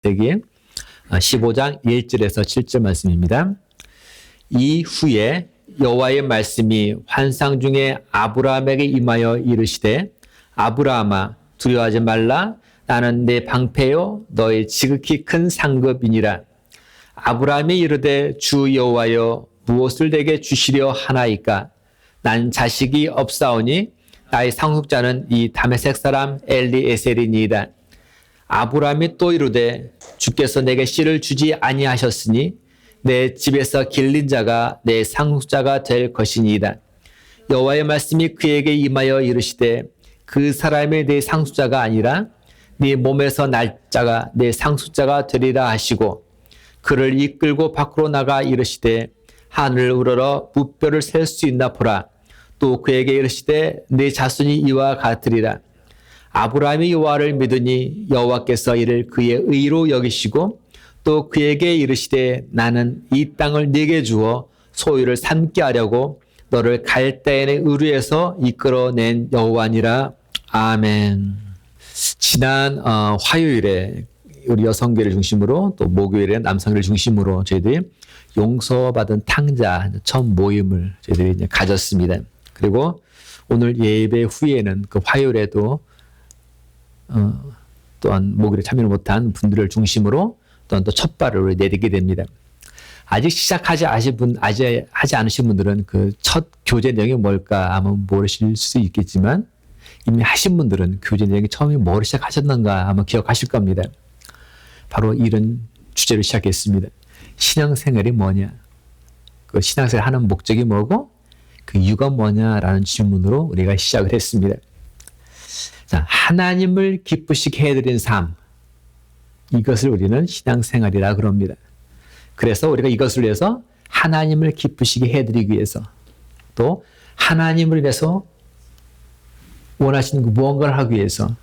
창세기 15장 1절에서 7절 말씀입니다. 이후에 여호와의 말씀이 환상 중에 아브라함에게 임하여 이르시되 아브라함아 두려워하지 말라 나는 내 방패요 너의 지극히 큰 상급이니라. 아브라함이 이르되 주 여호와여 무엇을 내게 주시려 하나이까. 난 자식이 없사오니 나의 상속자는 이 다메섹 사람 엘리에셀이니이다. 아브라함이 또 이르되 주께서 내게 씨를 주지 아니하셨으니 내 집에서 길린 자가 내 상속자가 될 것이니이다. 여호와의 말씀이 그에게 임하여 이르시되 그 사람이 내 상속자가 아니라 네 몸에서 날 자가 내 상속자가 되리라 하시고 그를 이끌고 밖으로 나가 이르시되 하늘을 우러러 무뼈를 셀 수 있나 보라. 또 그에게 이르시되 네 자손이 이와 같으리라. 아브라함이 여호와를 믿으니 여호와께서 이를 그의 의로 여기시고 또 그에게 이르시되 나는 이 땅을 네게 주어 소유를 삼게 하려고 너를 갈대인의 의류에서 이끌어낸 여호와니라. 아멘. 지난 화요일에 우리 여성교회를 중심으로 또 목요일에 남성교회를 중심으로 저희들이 용서받은 탕자 처음 모임을 저희들이 이제 가졌습니다. 그리고 오늘 예배 후에는 그 화요일에도 또한 목요일에 참여를 못한 분들을 중심으로 또한 또 첫 발을 내딛게 됩니다. 아직 시작하지 하지 않으신 분들은 그 첫 교제 내용이 뭘까 아마 모르실 수 있겠지만 이미 하신 분들은 교제 내용이 처음에 뭘 시작하셨는가 아마 기억하실 겁니다. 바로 이런 주제로 시작했습니다. 신앙생활이 뭐냐? 그 신앙생활 하는 목적이 뭐고 그 이유가 뭐냐라는 질문으로 우리가 시작을 했습니다. 자, 하나님을 기쁘시게 해드리는 삶, 이것을 우리는 신앙생활이라 그럽니다. 그래서 우리가 이것을 위해서 하나님을 기쁘시게 해드리기 위해서 또 하나님을 인해서 원하시는 그 무언가를 하기 위해서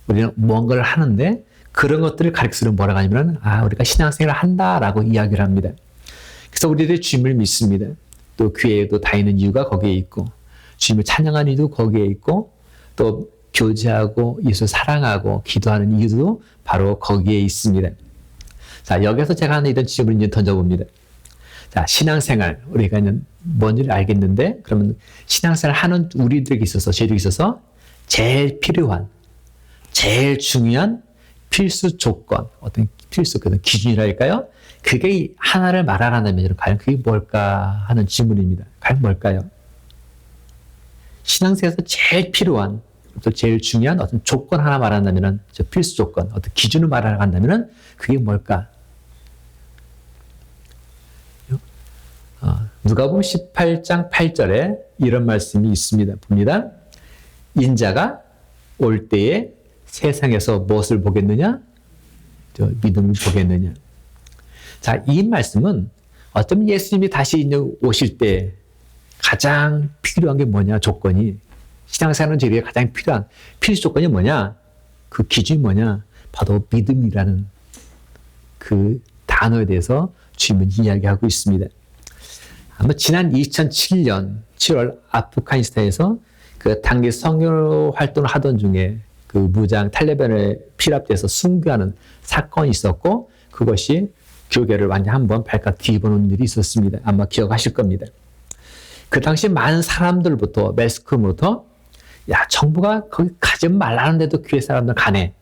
우리는 무언가를 하는데 그런 것들을 가르치는 뭐라고 하냐면 우리가 신앙생활을 한다라고 이야기를 합니다. 그래서 우리들이 주님을 믿습니다. 또 교회에도 다니는 이유가 거기에 있고 주님을 찬양하는 이유도 거기에 있고 또 교제하고 예수 사랑하고 기도하는 이유도 바로 거기에 있습니다. 자, 여기서 제가 하는 이런 질문을 이제 던져봅니다. 자, 신앙생활 우리가 뭔지를 알겠는데 그러면 신앙생활 하는 우리들에게 있어서 저희들에게 있어서 제일 필요한 제일 중요한 필수 조건 어떤 필수 기준이랄까요? 그게 하나를 말하라면 과연 그게 뭘까 하는 질문입니다. 과연 뭘까요? 신앙생활에서 제일 필요한 또 제일 중요한 어떤 조건 하나 말한다면은 필수 조건, 어떤 기준을 말한다면은 그게 뭘까? 누가복음 18장 8절에 이런 말씀이 있습니다. 봅니다. 인자가 올 때에 세상에서 무엇을 보겠느냐? 믿음을 보겠느냐? 자, 이 말씀은 어쩌면 예수님이 다시 오실 때 가장 필요한 게 뭐냐? 조건이 신앙생활은 저희에게 가장 필요한 필수 조건이 뭐냐? 그 기준이 뭐냐? 바로 믿음이라는 그 단어에 대해서 주님은 이야기하고 있습니다. 아마 지난 2007년 7월 아프가니스탄에서 그 당시 선교 활동을 하던 중에 그 무장 탈레반에 피랍돼서 순교하는 사건이 있었고 그것이 교계를 완전 한번 발칵 뒤집어놓은 일이 있었습니다. 아마 기억하실 겁니다. 그 당시 많은 사람들부터 매스컴부터 야, 정부가 거기 가지 말라는데도 교회 사람들 가네.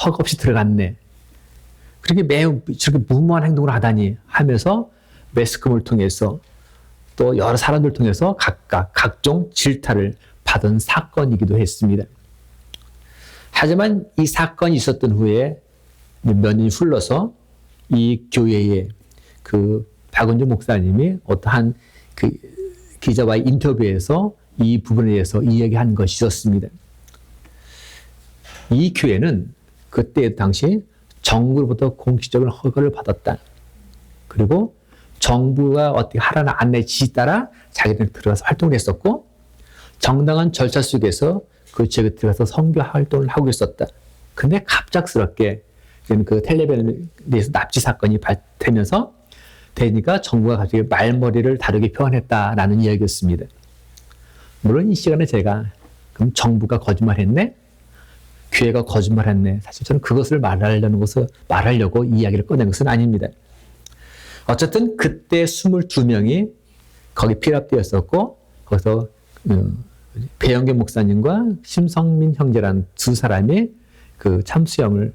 헐값이 들어갔네. 그렇게 매우 저렇게 무모한 행동을 하다니 하면서 매스컴을 통해서 또 여러 사람들 통해서 각각 각종 질타를 받은 사건이기도 했습니다. 하지만 이 사건이 있었던 후에 몇 년이 흘러서 이 교회의 그 박은주 목사님이 어떠한 그 기자와의 인터뷰에서 이 부분에 대해서 이야기한 것이 있었습니다. 이 교회는 그때 당시 정부로부터 공식적인 허가를 받았다. 그리고 정부가 어떻게 하라는 안내 지시 따라 자기들이 들어가서 활동을 했었고 정당한 절차 속에서 그 지역에 들어가서 선교 활동을 하고 있었다. 근데 갑작스럽게 그 텔레비전에서 납치 사건이 발생하면서 되니까 정부가 갑자기 말머리를 다르게 표현했다라는 이야기였습니다. 물론 이 시간에 제가 그럼 정부가 거짓말했네? 교회가 거짓말했네. 사실 저는 그것을 말하려고 이야기를 꺼낸 것은 아닙니다. 어쨌든 그때 22명이 거기 피랍되었었고 거기서 배영계 목사님과 심성민 형제라는 두 사람이 그 참수형을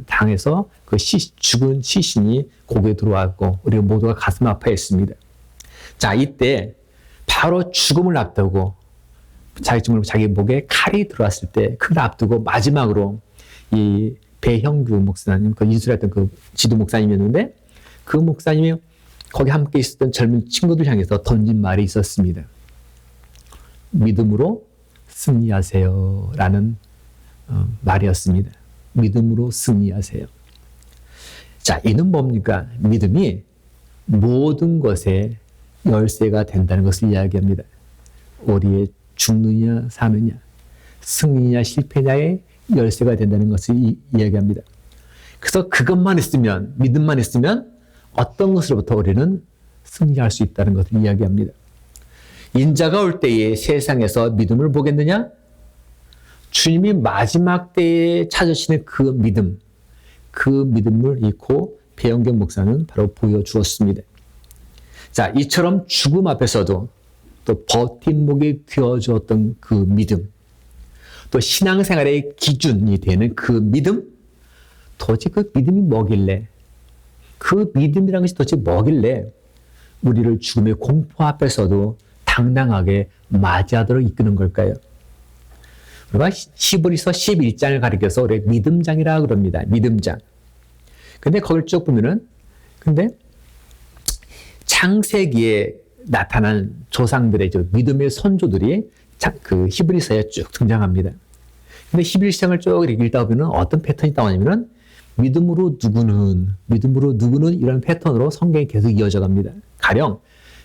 당해서 그 죽은 시신이 고개에 들어왔고 우리 모두가 가슴 아파했습니다. 자, 이때 바로 죽음을 앞두고 자기 목에 칼이 들어왔을 때 그걸 앞두고 마지막으로 이 배형규 목사님, 그 인수했던 그 지도 목사님이었는데 그 목사님이 거기 함께 있었던 젊은 친구들 향해서 던진 말이 있었습니다. 믿음으로 승리하세요 라는 말이었습니다. 믿음으로 승리하세요. 자, 이는 뭡니까? 믿음이 모든 것에 열쇠가 된다는 것을 이야기합니다. 우리의 죽느냐 사느냐, 승리냐 실패냐의 열쇠가 된다는 것을 이야기합니다. 그래서 그것만 있으면, 믿음만 있으면 어떤 것으로부터 우리는 승리할 수 있다는 것을 이야기합니다. 인자가 올 때에 세상에서 믿음을 보겠느냐? 주님이 마지막 때에 찾으시는 그 믿음을 잃고 배영경 목사는 바로 보여주었습니다. 자, 이처럼 죽음 앞에서도 또 버팀목이 되어주었던 그 믿음, 또 신앙생활의 기준이 되는 그 믿음, 도대체 그 믿음이 뭐길래, 그 믿음이라는 것이 도대체 뭐길래 우리를 죽음의 공포 앞에서도 당당하게 맞이하도록 이끄는 걸까요? 우리가 히브리서 11장을 가리켜서 우리 믿음장이라 그럽니다. 믿음장. 근데 거길 쭉 보면은, 근데 창세기에 나타난 조상들의 믿음의 선조들이 그 히브리서에 쭉 등장합니다. 근데 히브리서를 쭉 읽다 보면 어떤 패턴이 나오냐면은 믿음으로 누구는 이런 패턴으로 성경이 계속 이어져 갑니다. 가령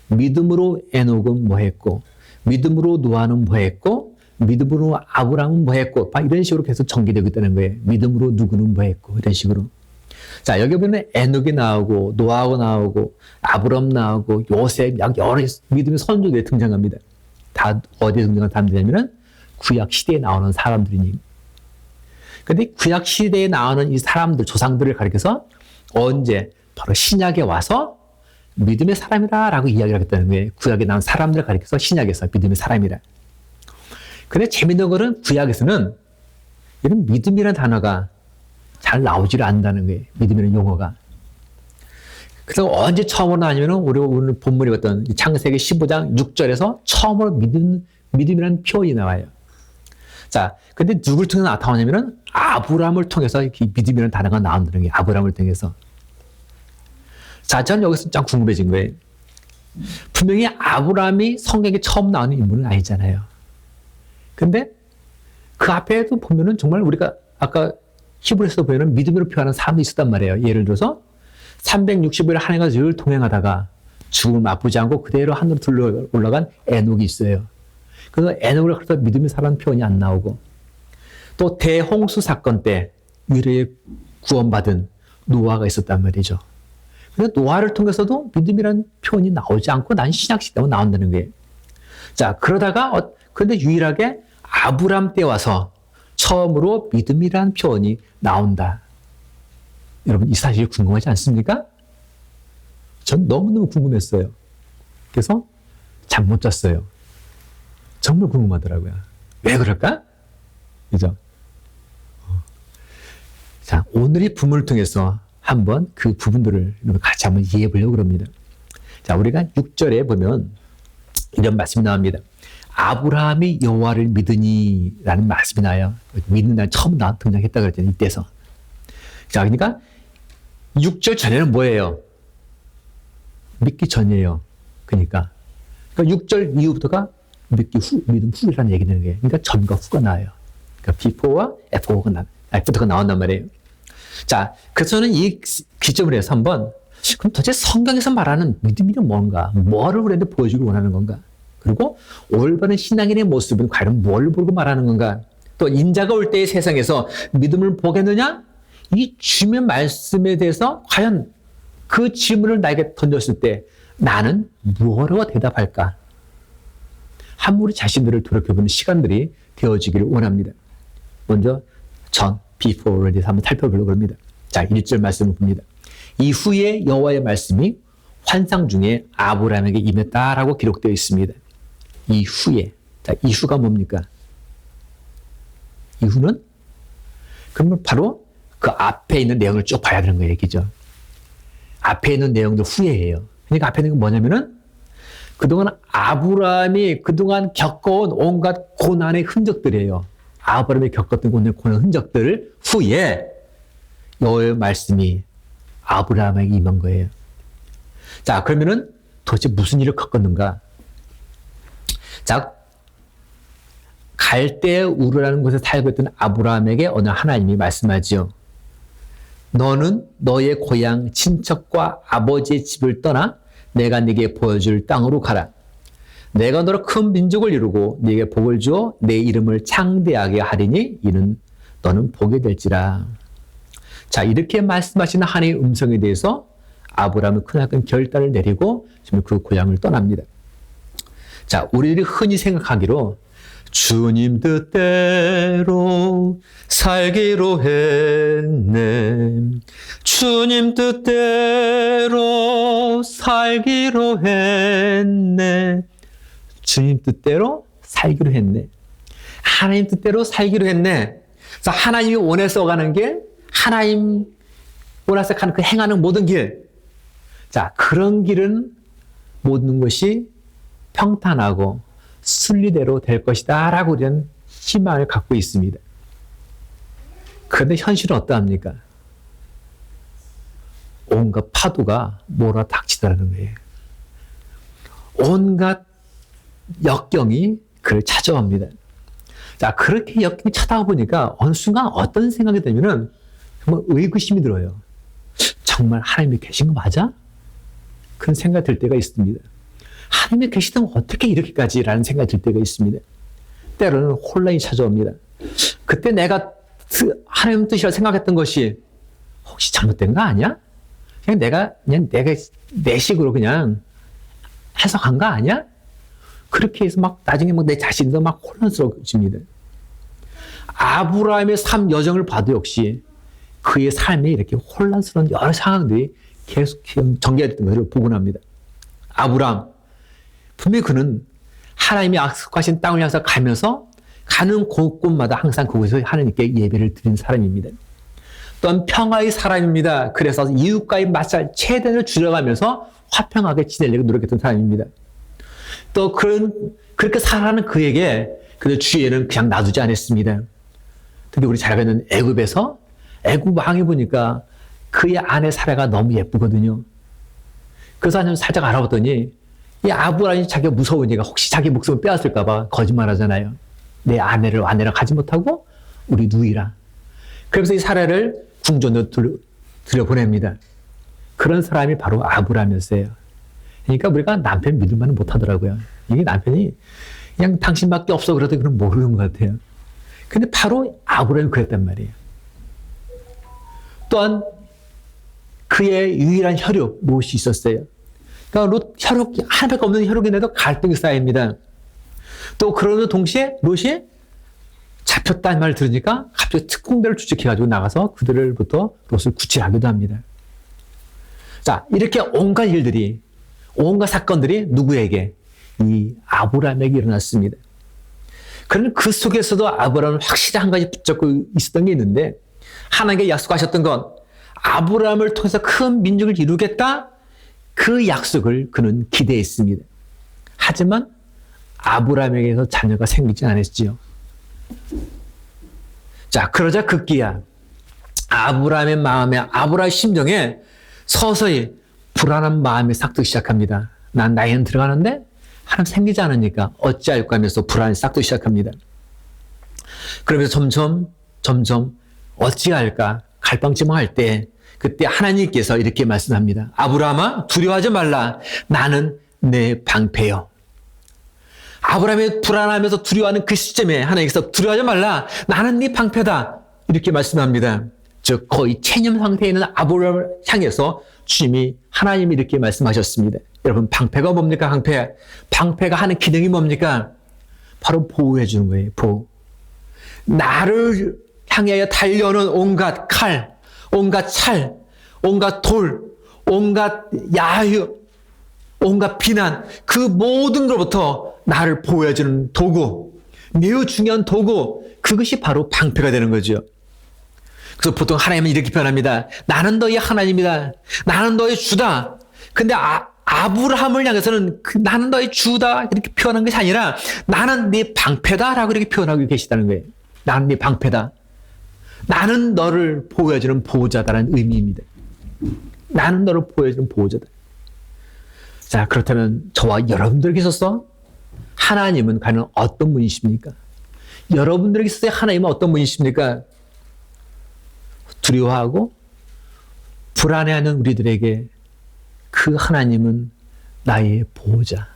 믿음으로 에녹은 뭐 했고, 믿음으로 노아는 뭐 했고, 믿음으로 아브라함은 뭐 했고, 이런 식으로 계속 전개되고 있다는 거예요. 믿음으로 누구는 뭐 했고, 이런 식으로. 자, 여기 보면 에녹이 나오고, 노아가 나오고, 아브라함 나오고, 요셉, 여러 믿음의 선조들이 등장합니다. 다 어디에 등장하냐면은 구약 시대에 나오는 사람들이니. 근데 구약 시대에 나오는 이 사람들, 조상들을 가리켜서 언제? 바로 신약에 와서 믿음의 사람이라고 이야기를 하겠다는 거예요. 구약에 나온 사람들을 가리켜서 신약에서 믿음의 사람이라. 근데 재밌는 거는 구약에서는 이런 믿음이라는 단어가 잘 나오지를 않는다는 거예요. 믿음이라는 용어가. 그래서 언제 처음으로 나오냐면 우리가 오늘 본문에 봤던 창세기 15장 6절에서 처음으로 믿음이라는 표현이 나와요. 자, 근데 누굴 통해서 나타나냐면은 아브라함을 통해서 믿음이라는 단어가 나온다는 거예요. 아브라함을 통해서. 자, 저는 여기서 좀 궁금해진 거예요. 분명히 아브라함이 성경에 처음 나오는 인물은 아니잖아요. 근데 그 앞에도 보면은 정말 우리가 아까 히브리서도 보면은 믿음으로 표현하는 사람도 있었단 말이에요. 예를 들어서 365일 하나님과 늘 동행하다가 죽음을 맛보지 않고 그대로 하늘로 들러 올라간 에녹이 있어요. 그래서 에녹을 그래서 믿음이 살아는 표현이 안 나오고, 또 대홍수 사건 때 유일하게 구원받은 노아가 있었단 말이죠. 그래서 노아를 통해서도 믿음이라는 표현이 나오지 않고 난 신약시대만 나온다는 거예요. 자, 그러다가 근데 유일하게 아브람 때 와서 처음으로 믿음이라는 표현이 나온다. 여러분, 이 사실이 궁금하지 않습니까? 전 너무너무 궁금했어요. 그래서 잠 못 잤어요. 정말 궁금하더라고요. 왜 그럴까? 그죠? 자, 오늘 이 부분을 통해서 한번 그 부분들을 같이 한번 이해해 보려고 합니다. 자, 우리가 6절에 보면 이런 말씀이 나옵니다. 아브라함이 여호와를 믿으니 라는 말씀이 나와요. 믿는다는 처음 등장했다 그랬잖아요. 이때서. 자, 그러니까 6절 전에는 뭐예요? 믿기 전이에요. 그러니까 6절 이후부터가 믿음 후라는 얘기 되는 거예요. 그러니까 전과 후가 나와요. 그러니까 before와 after가 나온단 말이에요. 자, 그래서 저는 이 기점을 해서 한번 그럼 도대체 성경에서 말하는 믿음이란 뭔가? 뭐를 우리한테 보여주길 원하는 건가? 그리고 올바른 신앙인의 모습은 과연 뭘 보고 말하는 건가? 또 인자가 올 때의 세상에서 믿음을 보겠느냐? 이 주님의 말씀에 대해서 과연 그 질문을 나에게 던졌을 때 나는 무엇으로 대답할까? 한번 우리 자신들을 돌이켜보는 시간들이 되어지기를 원합니다. 먼저 전, before에 대해서 한번 살펴보려고 합니다. 자, 1절 말씀을 봅니다. 이후에 여호와의 말씀이 환상 중에 아브라함에게 임했다라고 기록되어 있습니다. 이후에. 자, 이후가 뭡니까? 이후는? 그러면 바로 그 앞에 있는 내용을 쭉 봐야 되는 거예요, 얘기죠. 앞에 있는 내용도 후에예요. 그러니까 앞에 있는 건 뭐냐면은 그동안 아브라함이 그동안 겪어온 온갖 고난의 흔적들이에요. 아브라함이 겪었던 고난의 흔적들을 후에 여호와의 말씀이 아브라함에게 임한 거예요. 자, 그러면은 도대체 무슨 일을 겪었는가? 자, 갈대 우르라는 곳에 살고 있던 아브라함에게 어느 하나님이 말씀하지요. 너는 너의 고향 친척과 아버지의 집을 떠나 내가 네게 보여줄 땅으로 가라. 내가 너로 큰 민족을 이루고 네게 복을 주어 내 이름을 창대하게 하리니 이는 너는 복이 될지라. 자, 이렇게 말씀하시는 하나님의 음성에 대해서 아브라함은 크나큰 결단을 내리고 지금 그 고향을 떠납니다. 자, 우리들이 흔히 생각하기로 주님 뜻대로 살기로 했네. 주님 뜻대로 살기로 했네. 주님 뜻대로 살기로 했네. 하나님 뜻대로 살기로 했네. 그래서 하나님이 원해서 가는 길, 하나님 원해서 가는 그 행하는 모든 길. 자, 그런 길은 모든 것이 평탄하고 순리대로 될 것이다 라고 우리는 희망을 갖고 있습니다. 그런데 현실은 어떠합니까? 온갖 파도가 몰아닥치더라는 거예요. 온갖 역경이 그를 찾아옵니다. 자, 그렇게 역경이 찾아와 보니까 어느 순간 어떤 생각이 들면은 정말 의구심이 들어요. 정말 하나님이 계신 거 맞아? 그런 생각이 들 때가 있습니다. 하나님이 계시다면 어떻게 이렇게까지라는 생각이 들 때가 있습니다. 때로는 혼란이 찾아옵니다. 그때 내가 하나님 뜻이라 생각했던 것이 혹시 잘못된 거 아니야? 그냥 내가 내 식으로 그냥 해석한 거 아니야? 그렇게 해서 막 나중에 내 자신도 막 혼란스러워집니다. 아브라함의 삶 여정을 봐도 역시 그의 삶에 이렇게 혼란스러운 여러 상황들이 계속 전개됐던 것을 보곤 합니다. 아브라함 분명히 그는 하나님이 약속하신 땅을 향해서 가면서 가는 곳곳마다 항상 그곳에서 하나님께 예배를 드리는 사람입니다. 또한 평화의 사람입니다. 그래서 이웃과의 맞살 최대를 줄여가면서 화평하게 지내려고 노력했던 사람입니다. 또 그렇게 살아가는 그에게 그 주위에는 그냥 놔두지 않았습니다. 특히 우리 잘 알고 있는 애굽에서 애굽 왕이 보니까 그의 아내 사라가 너무 예쁘거든요. 그래서 살짝 알아봤더니 이 아브라함이 자기가 무서우니까 혹시 자기 목숨을 빼앗을까 봐 거짓말 하잖아요. 내 아내를 아내랑 가지 못하고 우리 누이라. 그래서 이 사라를 궁전으로 들여보냅니다. 그런 사람이 바로 아브라함이었어요. 그러니까 우리가 남편 믿을만은 못하더라고요. 이게 남편이 그냥 당신밖에 없어 그래도 그건 모르는 것 같아요. 근데 바로 아브라함이 그랬단 말이에요. 또한 그의 유일한 혈육 무엇이 있었어요? 그러니까 혈육 하나밖에 없는 혈육인데도 갈등이 쌓입니다. 또 그러는 동시에 롯이 잡혔다는 말을 들으니까 갑자기 특공대를 주축해가지고 나가서 그들을부터 롯을 구출하기도 합니다. 자, 이렇게 온갖 일들이 온갖 사건들이 누구에게? 이 아브라함에게 일어났습니다. 그러나 그 속에서도 아브라함은 확실히 한 가지 붙잡고 있었던 게 있는데 하나님께 약속하셨던 건 아브라함을 통해서 큰 민족을 이루겠다. 그 약속을 그는 기대했습니다. 하지만 아브라함에게서 자녀가 생기지 않았지요. 자, 그러자 급기야 아브라함의 마음에, 아브라함의 심정에 서서히 불안한 마음이 싹트기 시작합니다. 난 나이는 들어가는데 하나님 생기지 않으니까 어찌할까 하면서 불안이 싹트기 시작합니다. 그러면서 점점 어찌할까 갈팡질팡할 때 그때 하나님께서 이렇게 말씀합니다. 아브라함아 두려워하지 말라. 나는 내 방패요. 아브라함이 불안하면서 두려워하는 그 시점에 하나님께서 두려워하지 말라. 나는 네 방패다. 이렇게 말씀합니다. 즉 거의 체념 상태에 있는 아브라함을 향해서 주님이 하나님이 이렇게 말씀하셨습니다. 여러분 방패가 뭡니까? 방패가 하는 기능이 뭡니까? 바로 보호해 주는 거예요. 보호. 나를 향하여 달려오는 온갖 칼, 온갖 찰, 온갖 돌, 온갖 야유, 온갖 비난, 그 모든 것부터 나를 보호해주는 도구, 매우 중요한 도구, 그것이 바로 방패가 되는 거죠. 그래서 보통 하나님은 이렇게 표현합니다. 나는 너희 하나님이다. 나는 너희 주다. 근데 아브라함을 향해서는 나는 너희 주다 이렇게 표현한 것이 아니라 나는 네 방패다라고 이렇게 표현하고 계시다는 거예요. 나는 네 방패다. 나는 너를 보호해주는 보호자다라는 의미입니다. 나는 너를 보호해주는 보호자다. 자, 그렇다면 저와 여러분들에게 있어서 하나님은 과연 어떤 분이십니까? 여러분들에게 있어서 하나님은 어떤 분이십니까? 두려워하고 불안해하는 우리들에게 그 하나님은 나의 보호자,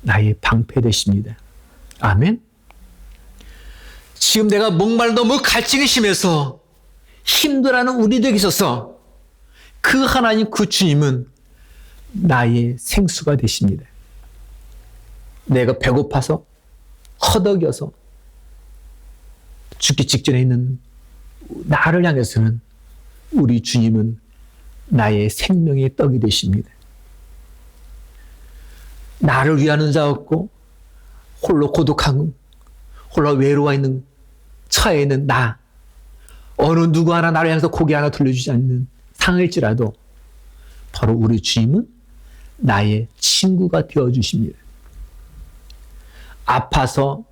나의 방패 되십니다. 아멘? 지금 내가 목말라 너무 갈증이 심해서 힘들어하는 우리들에게 있어서 그 하나님, 그 주님은 나의 생수가 되십니다. 내가 배고파서 허덕여서 죽기 직전에 있는 나를 향해서는 우리 주님은 나의 생명의 떡이 되십니다. 나를 위하는 자 없고 홀로 고독하고 홀로 외로워 있는 처해 있는 나, 어느 누구 하나 나를 향해서 고개 하나 돌려주지 않는 상일지라도 바로 우리 주님은 나의 친구가 되어주십니다. 아파서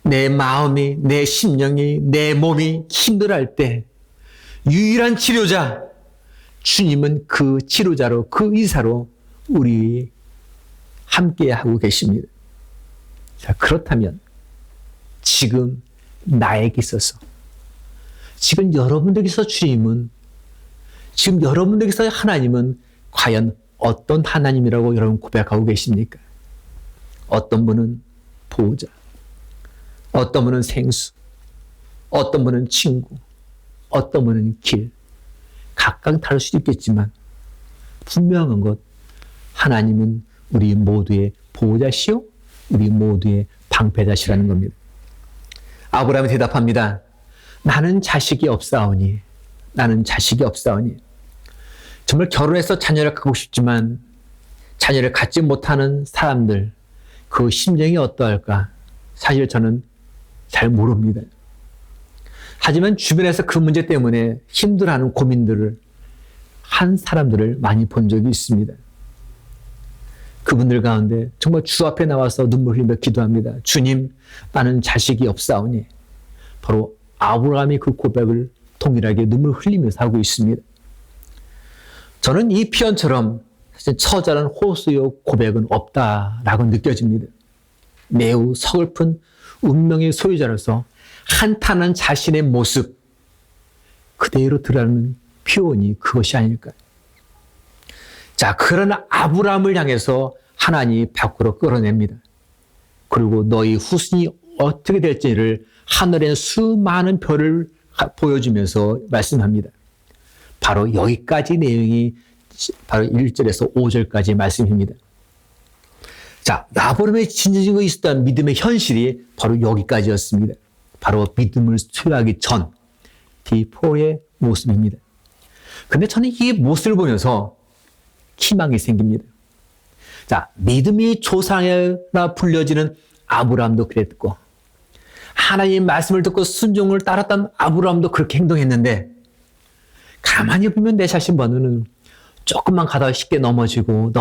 내 마음이, 내 심령이, 내 몸이 힘들어할 때 유일한 치료자, 주님은 그 치료자로, 그 의사로 우리 함께 하고 계십니다. 자, 그렇다면 지금 나에게 있어서, 지금 여러분들에게서 주님은, 지금 여러분들에게서 하나님은 과연 어떤 하나님이라고 여러분 고백하고 계십니까? 어떤 분은 보호자, 어떤 분은 생수, 어떤 분은 친구, 어떤 분은 길. 각각 다를 수도 있겠지만 분명한 것, 하나님은 우리 모두의 보호자시요 우리 모두의 방패자시라는 겁니다. 아브라함이 대답합니다. 나는 자식이 없사오니, 나는 자식이 없사오니. 정말 결혼해서 자녀를 갖고 싶지만 자녀를 갖지 못하는 사람들, 그 심정이 어떠할까? 사실 저는 잘 모릅니다. 하지만 주변에서 그 문제 때문에 힘들어하는 고민들을 한 사람들을 많이 본 적이 있습니다. 그분들 가운데 정말 주 앞에 나와서 눈물 흘리며 기도합니다. 주님, 나는 자식이 없사오니. 바로 아브라함이 그 고백을 동일하게 눈물 흘리면서 하고 있습니다. 저는 이 표현처럼 사실 처절한 호소의 고백은 없다라고 느껴집니다. 매우 서글픈 운명의 소유자로서 한탄한 자신의 모습 그대로 드러나는 표현이 그것이 아닐까요? 자, 그런 아브라함을 향해서 하나님이 밖으로 끌어냅니다. 그리고 너희 후손이 어떻게 될지를 하늘의 수많은 별을 보여주면서 말씀합니다. 바로 여기까지 내용이 바로 1절에서 5절까지 말씀입니다. 자, 아브라함의 진정으로 있었던 믿음의 현실이 바로 여기까지였습니다. 바로 믿음을 소유하기 전 비포의 모습입니다. 근데 저는 이 모습을 보면서 희망이 생깁니다. 자, 믿음이 조상이라 불려지는 아브라함도 그랬고, 하나님의 말씀을 듣고 순종을 따랐던 아브라함도 그렇게 행동했는데, 가만히 보면 내 자신 보면은 조금만 가다가 쉽게 넘어지고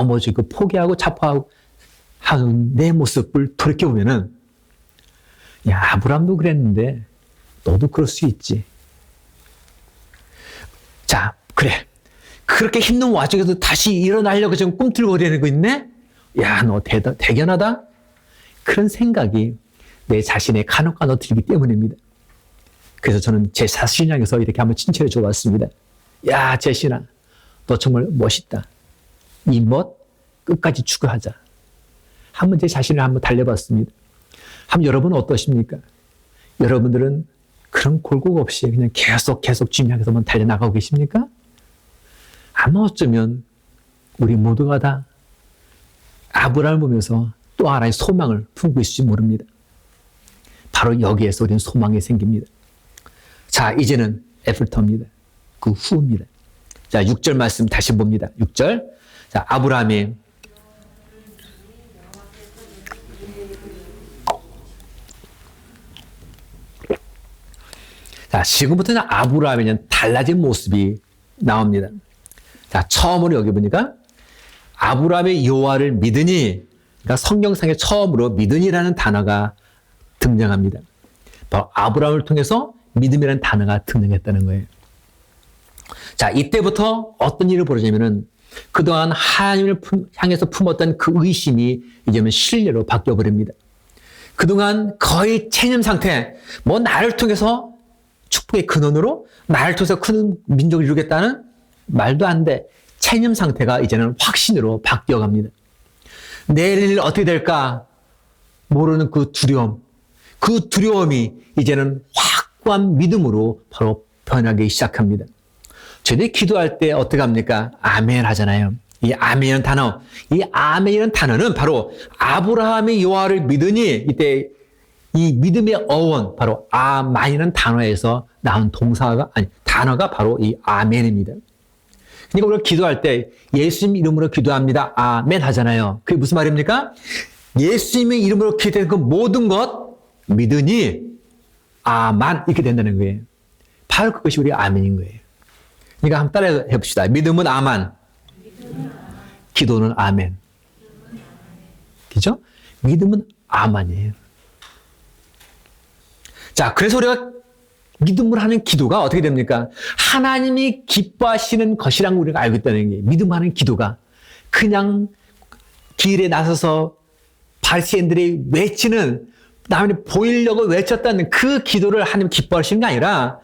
포기하고 자포하고 하는 내 모습을 돌이켜보면은, 야, 아브라함도 그랬는데 너도 그럴 수 있지. 자, 그래. 그렇게 힘든 와중에도 다시 일어나려고 지금 꿈틀거리고 있네? 야, 너 대견하다? 그런 생각이 내 자신의 간혹간혹 들기 때문입니다. 그래서 저는 제 자신을 향해서 이렇게 한번 칭찬해 줘봤습니다. 야, 제신아, 너 정말 멋있다. 이 멋 끝까지 추구하자. 한번 제 자신을 한번 달려봤습니다. 한번 여러분은 어떠십니까? 여러분들은 그런 골고루 없이 그냥 계속 주님 향해서만 달려나가고 계십니까? 아마 어쩌면 우리 모두가 다 아브라함을 보면서 또 하나의 소망을 품고 있을지 모릅니다. 바로 여기에서 우리는 소망이 생깁니다. 자, 이제는 에플터입니다. 그 후입니다. 자, 6절 말씀 다시 봅니다. 6절. 자, 아브라함이 자, 지금부터는 아브라함에는 달라진 모습이 나옵니다. 자, 처음으로 여기 보니까 아브라함의 여호와를 믿으니, 그러니까 성경상에 처음으로 믿으니라는 단어가 등장합니다. 바로 아브라함을 통해서 믿음이라는 단어가 등장했다는 거예요. 자, 이때부터 어떤 일이 벌어지냐면은 그동안 하나님을 향해서 품었던 그 의심이 이제는 신뢰로 바뀌어버립니다. 그동안 거의 체념 상태, 뭐 나를 통해서 축복의 근원으로 나를 통해서 큰 민족을 이루겠다는 말도 안 돼. 체념 상태가 이제는 확신으로 바뀌어갑니다. 내일 어떻게 될까 모르는 그 두려움, 그 두려움이 이제는 확고한 믿음으로 바로 변하기 시작합니다. 저희들이 기도할 때 어떻게 합니까? 아멘 하잖아요. 이 아멘이라는 단어, 이 아멘이라는 단어는 바로 아브라함의 여호와를 믿으니, 이때 이 믿음의 어원, 바로 아만이라는 단어에서 나온 단어가 바로 이 아멘입니다. 그러니까 우리가 기도할 때 예수님 이름으로 기도합니다. 아멘 하잖아요. 그게 무슨 말입니까? 예수님의 이름으로 기도하는 그 모든 것 믿으니 아만 이렇게 된다는 거예요. 바로 그것이 우리 아멘인 거예요. 그러니까 한번 따라해 봅시다. 믿음은 아만, 기도는 아멘. 그죠? 믿음은 아만이에요. 자, 그래서 우리가 믿음으로 하는 기도가 어떻게 됩니까? 하나님이 기뻐하시는 것이라는 우리가 알고 있다는 게, 믿음으로 하는 기도가 그냥 길에 나서서 바리새인들이 외치는, 남이 보이려고 외쳤다는 그 기도를 하나님 기뻐하시는 게 아니라,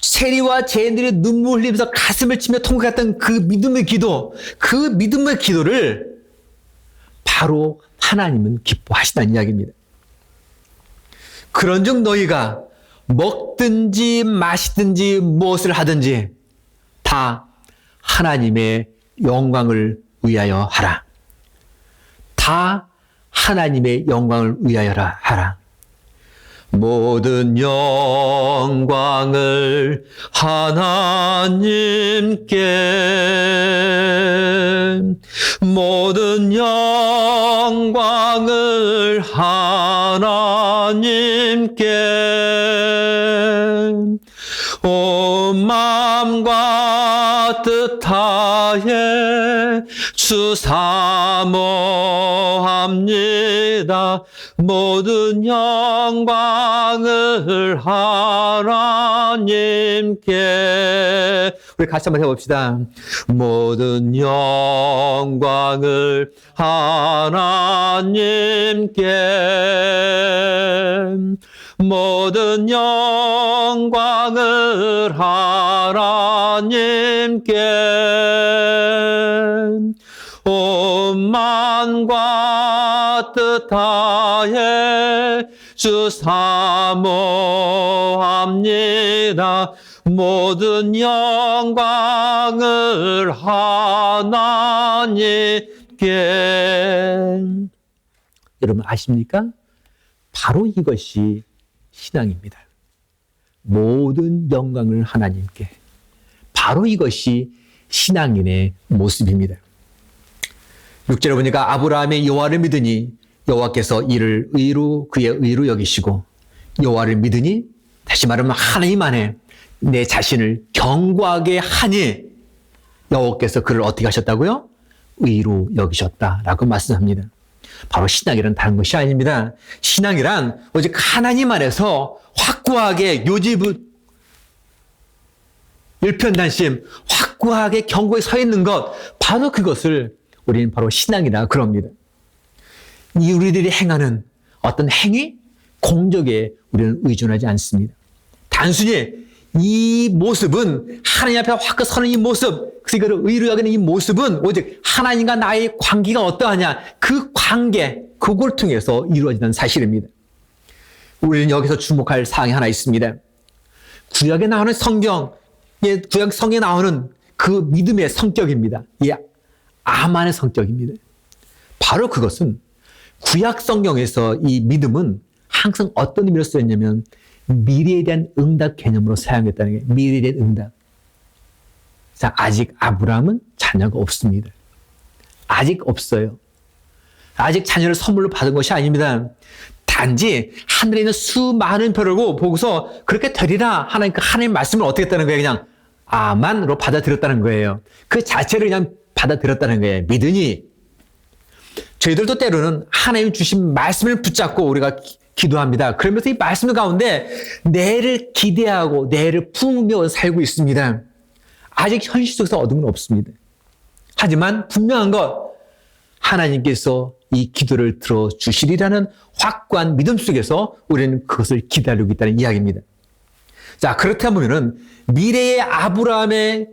세리와 죄인들이 눈물 흘리면서 가슴을 치며 통곡했던 그 믿음의 기도, 그 믿음의 기도를 바로 하나님은 기뻐하신다는 이야기입니다. 그런즉 너희가 먹든지 마시든지 무엇을 하든지 다 하나님의 영광을 위하여 하라. 다 하나님의 영광을 위하여 하라. 모든 영광을 하나님께, 모든 영광을 하나님께, 온 마음과 뜻 다해 주 사모합니다. 모든 영광을 하나님께. 우리 같이 한번 해봅시다. 모든 영광을 하나님께, 모든 영광을 하나님께, 온 마음과 뜻 다해 주 사모합니다. 모든 영광을 하나님께. 여러분 아십니까? 바로 이것이 신앙입니다. 모든 영광을 하나님께. 바로 이것이 신앙인의 모습입니다. 6절에 보니까 아브라함의 여호와를 믿으니 여호와께서 이를 그의 의로 여기시고, 여호와를 믿으니 다시 말하면 하나님 안에 내 자신을 견고하게 하니 여호와께서 그를 어떻게 하셨다고요? 의로 여기셨다라고 말씀합니다. 바로 신앙이란 다른 것이 아닙니다. 신앙이란 오직 하나님 안에서 확고하게 일편단심 확고하게 견고히 서 있는 것, 바로 그것을 우리는 바로 신앙이라 그럽니다. 이 우리들이 행하는 어떤 행위, 공적에 우리는 의존하지 않습니다. 단순히 이 모습은 하나님 앞에 확 서는 이 모습, 그것을 의로 여기는 이 모습은 오직 하나님과 나의 관계가 어떠하냐, 그 관계, 그걸 통해서 이루어지는 사실입니다. 우리는 여기서 주목할 사항이 하나 있습니다. 구약에 나오는 구약 성경에 나오는 그 믿음의 성격입니다. 이 아만의 성격입니다. 바로 그것은 구약 성경에서 이 믿음은 항상 어떤 의미로 쓰였냐면 미래에 대한 응답 개념으로 사용했다는 게 미래에 대한 응답. 자, 아직 아브라함은 자녀가 없습니다. 아직 없어요. 아직 자녀를 선물로 받은 것이 아닙니다. 단지 하늘에 있는 수많은 별을 보고서 그렇게 되리라 하나님 말씀을 어떻게 했다는 거예요? 그냥 아만으로 받아들였다는 거예요. 그 자체를 그냥 받아들였다는 거예요. 믿으니. 저희들도 때로는 하나님 주신 말씀을 붙잡고 우리가 기도합니다. 그러면서 이 말씀 가운데 내일을 기대하고 내일을 품으며 살고 있습니다. 아직 현실 속에서 얻은 건 없습니다. 하지만 분명한 것, 하나님께서 이 기도를 들어주시리라는 확고한 믿음 속에서 우리는 그것을 기다리고 있다는 이야기입니다. 자, 그렇다면 미래의 아브라함에게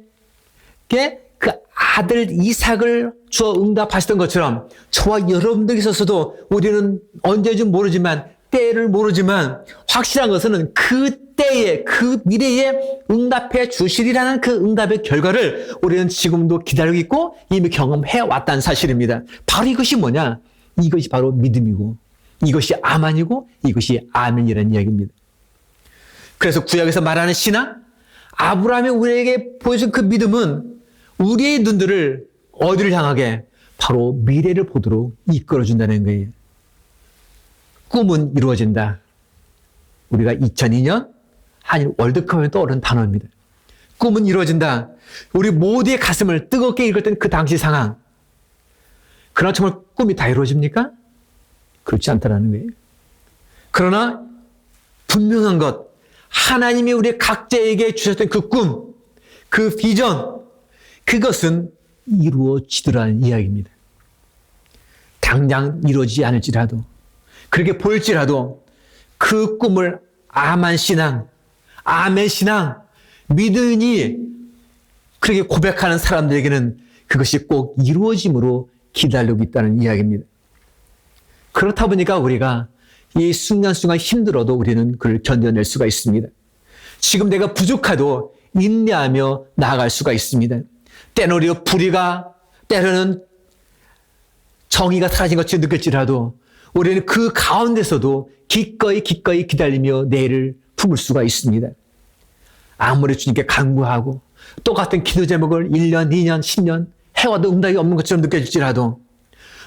그 아들 이삭을 주어 응답하시던 것처럼 저와 여러분들에 있어서도 우리는 언제인지 모르지만 때를 모르지만 확실한 것은 그 때에 그 미래에 응답해 주시리라는 그 응답의 결과를 우리는 지금도 기다리고 있고 이미 경험해 왔다는 사실입니다. 바로 이것이 뭐냐? 이것이 바로 믿음이고 이것이 아만이고 이것이 아멘이라는 이야기입니다. 그래서 구약에서 말하는 신앙, 아브라함이 우리에게 보여준 그 믿음은 우리의 눈들을 어디를 향하게? 바로 미래를 보도록 이끌어준다는 거예요. 꿈은 이루어진다. 우리가 2002년 한일 월드컵에 떠오른 단어입니다. 꿈은 이루어진다. 우리 모두의 가슴을 뜨겁게 읽었던 그 당시 상황. 그러나 정말 꿈이 다 이루어집니까? 그렇지 않다는 거예요. 그러나 분명한 것, 하나님이 우리 각자에게 주셨던 그 꿈, 그 비전, 그것은 이루어지더라는 이야기입니다. 당장 이루어지지 않을지라도, 그렇게 보일지라도 그 꿈을 아만 신앙, 아멘 신앙, 믿으니 그렇게 고백하는 사람들에게는 그것이 꼭 이루어짐으로 기다리고 있다는 이야기입니다. 그렇다 보니까 우리가 이 순간순간 힘들어도 우리는 그를 견뎌낼 수가 있습니다. 지금 내가 부족하도 인내하며 나아갈 수가 있습니다. 때는 우리가 불의가, 때로는 정의가 사라진 것처럼 느낄지라도 우리는 그 가운데서도 기꺼이 기다리며 내일을 품을 수가 있습니다. 아무리 주님께 간구하고 똑같은 기도 제목을 1년, 2년, 10년 해와도 응답이 없는 것처럼 느껴질지라도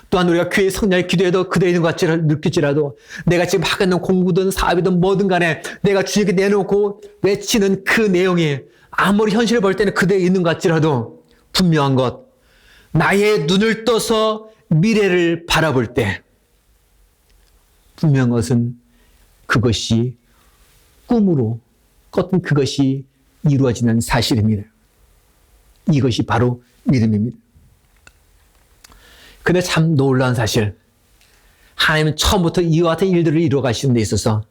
또한 우리가 교회 성령의 기도에도 그대로 있는 것 같이 느낄지라도 내가 지금 하고 있는 공부든 사업이든 뭐든 간에 내가 주님께 내놓고 외치는 그 내용이 아무리 현실을 볼 때는 그대로 있는 것 같지라도 분명한 것, 나의 눈을 떠서 미래를 바라볼 때 분명한 것은 그것이 꿈으로 꿨던 그것이 이루어지는 사실입니다. 이것이 바로 믿음입니다. 근데 참 놀라운 사실, 하나님은 처음부터 이와 같은 일들을 이루어 가시는 데 있어서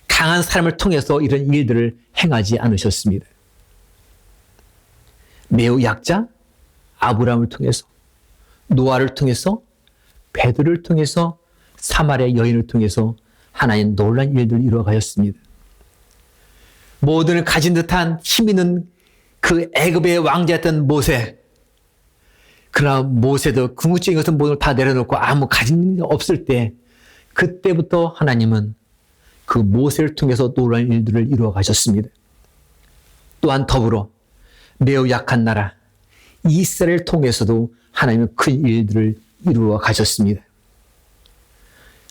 강한 사람을 통해서 이런 일들을 행하지 않으셨습니다. 매우 약자 아브라함을 통해서, 노아를 통해서, 베드로를 통해서, 사마리아 여인을 통해서 하나님 놀라운 일들을 이루어 가셨습니다. 모든 가진 듯한 힘 있는 그 애굽의 왕자였던 모세, 그러나 모세도 궁극적인 것은 모든 걸 다 내려놓고 아무 가진 게 없을 때 그때부터 하나님은 그 모세를 통해서 놀라운 일들을 이루어 가셨습니다. 또한 더불어 매우 약한 나라 이스라엘을 통해서도 하나님은 큰 일들을 이루어 가셨습니다.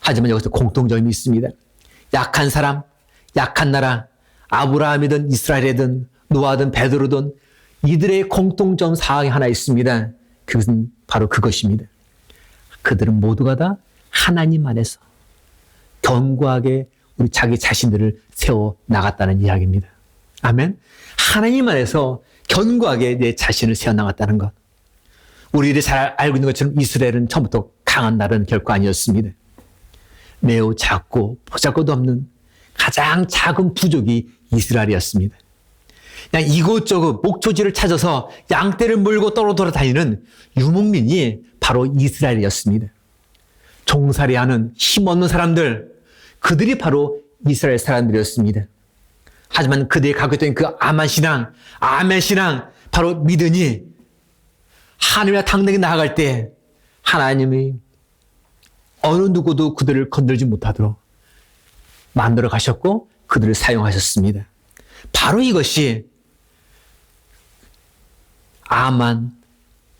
하지만 여기서 공통점이 있습니다. 약한 사람, 약한 나라, 아브라함이든 이스라엘이든 노아든 베드로든 이들의 공통점 사항이 하나 있습니다. 그것은 바로 그것입니다. 그들은 모두가 다 하나님 안에서 견고하게 우리 자기 자신들을 세워 나갔다는 이야기입니다. 아멘. 하나님 안에서 견고하게 내 자신을 세워 나갔다는 것. 우리들이 잘 알고 있는 것처럼 이스라엘은 처음부터 강한 나라는 결코 아니었습니다. 매우 작고 보잘것도 없는 가장 작은 부족이 이스라엘이었습니다. 그냥 이곳저곳 목초지를 찾아서 양떼를 물고 돌아다니는 유목민이 바로 이스라엘이었습니다. 종살이하는 힘없는 사람들, 그들이 바로 이스라엘 사람들이었습니다. 하지만 그들이 갖고 있던 그 아만 신앙, 아멘 신앙, 바로 믿으니 하나님과 당당히 나아갈 때 하나님이 어느 누구도 그들을 건들지 못하도록 만들어 가셨고 그들을 사용하셨습니다. 바로 이것이 아만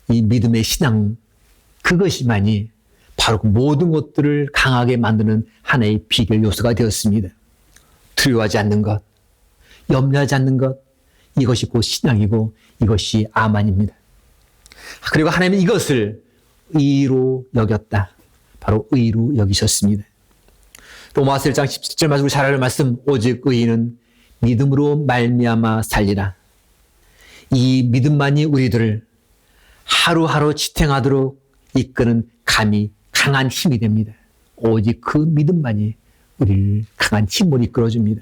이 믿음의 신앙, 그것이만이 바로 그 모든 것들을 강하게 만드는 하나의 비결 요소가 되었습니다. 두려워하지 않는 것, 염려하지 않는 것, 이것이 곧 신앙이고 이것이 아만입니다. 그리고 하나님은 이것을 의로 여겼다. 바로 의로 여기셨습니다. 로마서 1장 17절 말씀, 우리 잘 아는 말씀, 오직 의인은 믿음으로 말미암아 살리라. 이 믿음만이 우리들을 하루하루 지탱하도록 이끄는 강한 힘이 됩니다. 오직 그 믿음만이 우리를 강한 힘으로 이끌어줍니다.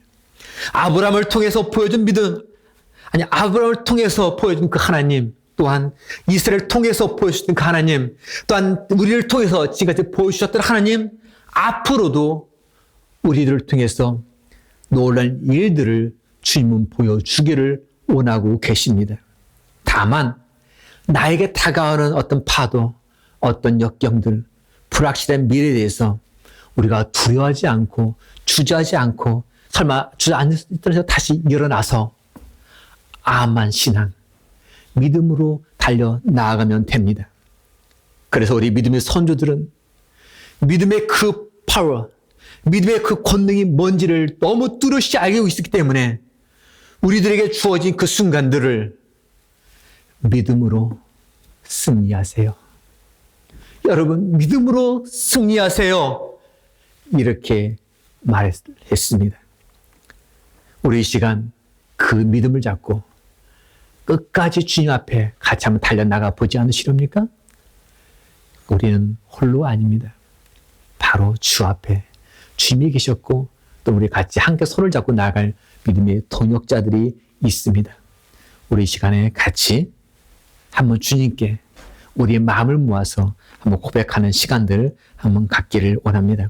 아브라함을 통해서 보여준 믿음, 아브라함을 통해서 보여준 그 하나님, 또한 이스라엘을 통해서 보여주셨던 그 하나님, 또한 우리를 통해서 지금까지 보여주셨던 하나님, 앞으로도 우리들을 통해서 놀라운 일들을 주님은 보여주기를 원하고 계십니다. 다만 나에게 다가오는 어떤 파도, 어떤 역경들, 불확실한 미래에 대해서 우리가 두려워하지 않고 주저하지 않고 설마 주저앉아서 다시 일어나서 아만 신앙, 믿음으로 달려 나아가면 됩니다. 그래서 우리 믿음의 선조들은 믿음의 그 파워, 믿음의 그 권능이 뭔지를 너무 뚜렷이 알고 있었기 때문에 우리들에게 주어진 그 순간들을 믿음으로 승리하세요. 여러분, 믿음으로 승리하세요. 이렇게 말했습니다. 우리 이 시간 그 믿음을 잡고 끝까지 주님 앞에 같이 한번 달려나가 보지 않으시렵니까? 우리는 홀로 아닙니다. 바로 주 앞에 주님이 계셨고 또 우리 같이 함께 손을 잡고 나아갈 믿음의 동역자들이 있습니다. 우리 이 시간에 같이 한번 주님께 우리의 마음을 모아서 한번 고백하는 시간들 한번 갖기를 원합니다.